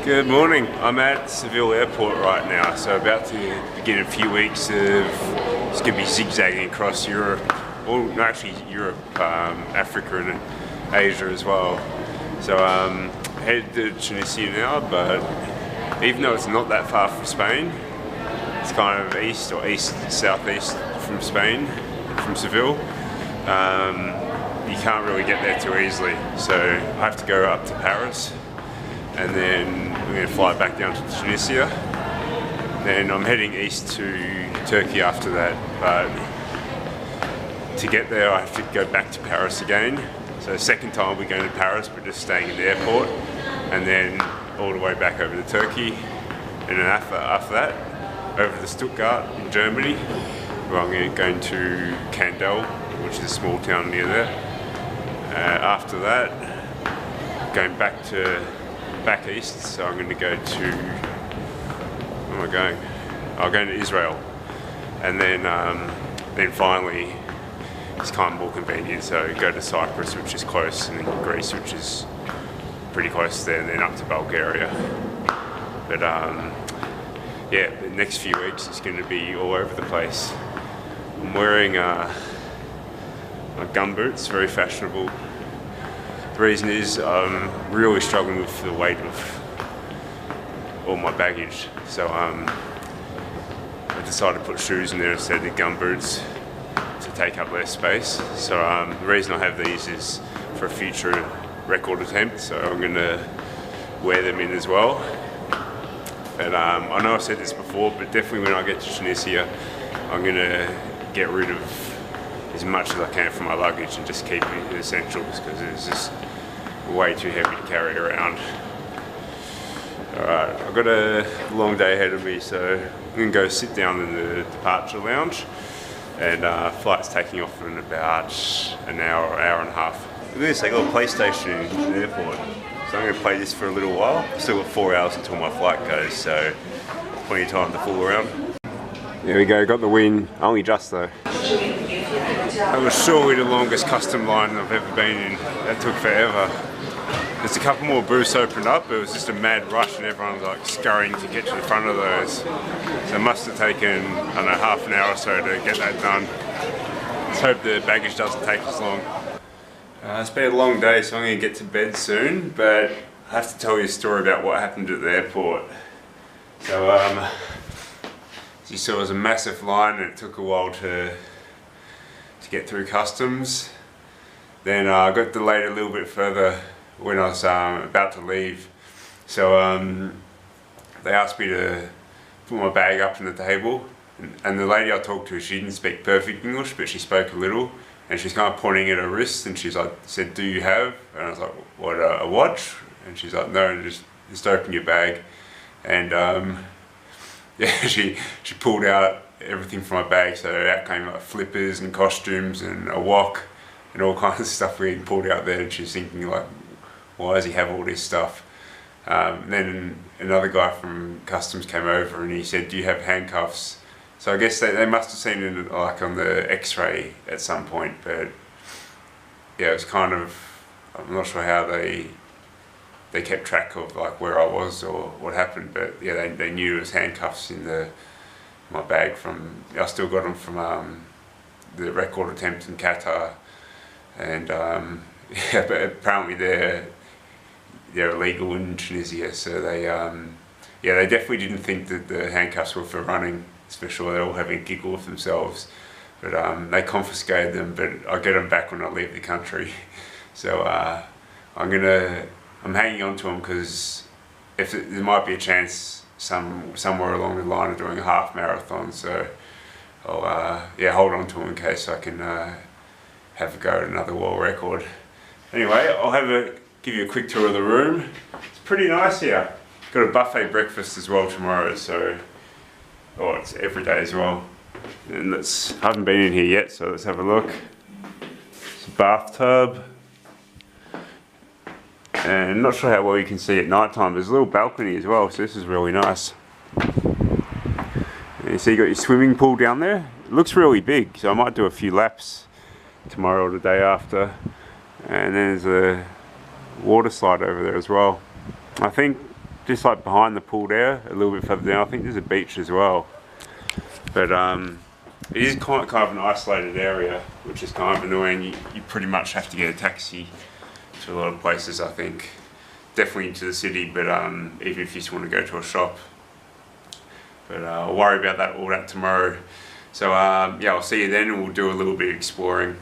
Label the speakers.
Speaker 1: Good morning. I'm at Seville Airport right now, so about to begin a few weeks of it's going to be zigzagging across Europe, or no, actually Europe, Africa and Asia as well. So headed to Tunisia now, but even though it's not that far from Spain, it's kind of east or southeast from Spain, from Seville. You can't really get there too easily, so I have to go up to Paris, and then we're going to fly back down to Tunisia. Then I'm heading east to Turkey after that, but to get there I have to go back to Paris again. So the second time we're going to Paris, but just staying in the airport, and then all the way back over to Turkey, and then after that over to Stuttgart in Germany, where I'm going to Kandel, which is a small town near there. After that, going back east, so I'm going to go to, where am I going? I'm going to Israel, and then finally it's kind of more convenient, so go to Cyprus, which is close, and then Greece, which is pretty close there, and then up to Bulgaria. But yeah, the next few weeks it's going to be all over the place. I'm wearing my gumboots, very fashionable. The reason is I'm really struggling with the weight of all my baggage, so I decided to put shoes in there instead of gumboots to take up less space. So the reason I have these is for a future record attempt, so I'm going to wear them in as well. And I know I've said this before, but definitely when I get to Tunisia, I'm going to get rid of as much as I can from my luggage and just keep the essentials, because it's just way too heavy to carry around. Alright, I've got a long day ahead of me, so I'm going to go sit down in the departure lounge, and flight's taking off in about an hour and a half. Look at this, they got a PlayStation in the airport, so I'm going to play this for a little while. I've still got 4 hours until my flight goes, so plenty of time to fool around. There we go, got the win, only just though. That was surely the longest custom line I've ever been in. That took forever. There's a couple more booths opened up, but it was just a mad rush and everyone was like scurrying to get to the front of those. So it must have taken, I don't know, half an hour or so to get that done. Let's hope the baggage doesn't take as long. It's been a long day, so I'm going to get to bed soon, but I have to tell you a story about what happened at the airport. So, as you saw, it was a massive line and it took a while to get through customs. Then I got delayed a little bit further when I was about to leave. So they asked me to put my bag up on the table, and the lady I talked to, she didn't speak perfect English, but she spoke a little, and she's kind of pointing at her wrist, and she's like, said, "Do you have?" And I was like, "What, a watch?" And she's like, "No, just open your bag." And yeah, she pulled out everything from my bag, so out came like flippers and costumes and a wok and all kinds of stuff we had pulled out there, and she's thinking like, why does he have all this stuff? Then another guy from customs came over and he said, "Do you have handcuffs?" So I guess they must have seen it like on the x-ray at some point, but yeah, it was kind of, I'm not sure how they kept track of like where I was or what happened, but yeah, they knew it was handcuffs in my bag from, I still got them from the record attempt in Qatar, and yeah, but apparently they're illegal in Tunisia, so they yeah, they definitely didn't think that the handcuffs were for running, especially they're all having a giggle with themselves, but they confiscated them, but I'll get them back when I leave the country. So I'm hanging on to them because if there might be a chance somewhere along the line of doing a half marathon, so I'll yeah, hold on to them in case I can have a go at another world record. Anyway, I'll give you a quick tour of the room. It's pretty nice here. Got a buffet breakfast as well tomorrow, so it's every day as well. And I haven't been in here yet, so let's have a look. It's a bathtub. And I'm not sure how well you can see at night time. There's a little balcony as well, so this is really nice. And you see you got your swimming pool down there. It looks really big, so I might do a few laps tomorrow or the day after. And then there's a water slide over there as well. I think just like behind the pool there, a little bit further down, I think there's a beach as well. But it is kind of an isolated area, which is kind of annoying. You pretty much have to get a taxi to a lot of places, I think. Definitely into the city, but even if you just want to go to a shop. But I'll worry about all that tomorrow. So yeah, I'll see you then, and we'll do a little bit of exploring.